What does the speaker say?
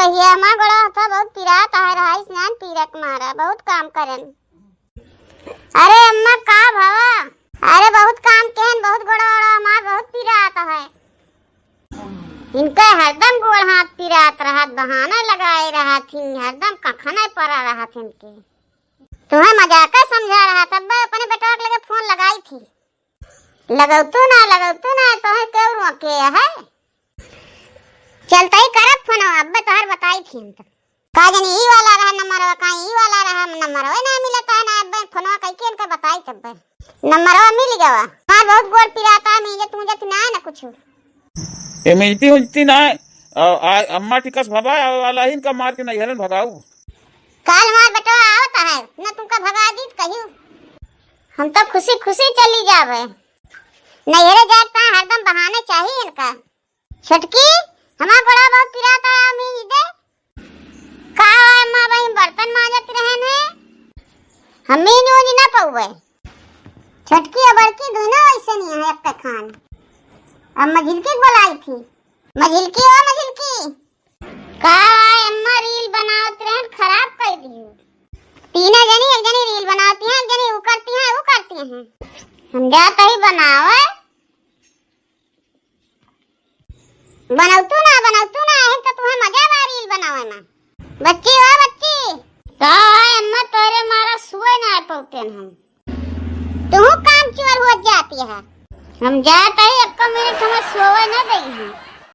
कहिए हमारा गोड़ा था बहुत पिरात आ रहा है स्नान पीरक मारा बहुत काम करन। अरे अम्मा का भावा अरे बहुत काम केहन बहुत गोड़ा हमार बहुत पिरात है। इनका हरदम गोड़ हाथ पिरात रहा बहाना लगाए रहा थी हरदम कखना पड़ा रहा थी इनके। तुम्हें मजाक समझा रहा तब अपने बेटा के लगे फोन लगाई थी लगौतू ना तो क्यों रोके है चलता ही करब फोन अब तोहर बताई थी हम तो का जानी ई वाला रहा नंबर का ई वाला रहा नंबर ओए ना मिलता है ना अब फोनवा कई के इनका बताई तब नंबरवा मिल गया हां बहुत गोड़ पिराता मुझे तुझे ना ना कुछ ए मिलती ना अम्मा टिकस भगा वाला ही इनका मार के नहीं हलन भगाऊ काल मार बेटा आवता है ना तुमका भगा दी कहियो हम तो खुशी खुशी चली जावे नहरे जाता हरदम बहाने चाहिए इनका। छटकी हमारा बड़ा बहुत पिराता है अम्मी दे का अम्मा भाई बर्तन मांजत रहन है हमें नी ना पउवे छटकी और बड़की दोनों ऐसे नहीं है एक खान। अब मझिलकी बुलाई थी मझिलकी का अम्मा रील बनावत रहन खराब कर दी तीनों जनी एक जनी रील बनाती हैं एक जनी वो करती हैं हम जाते ही बनावे बनावतू ना है तो तुम्हें मजा आ रील बनावे में बच्ची का अम्मा तोरे मारा सुए ना पौते हम तुम काम चोर हो जाती है हम जाते ही 1 मिनट हमें सोवे ना देगी।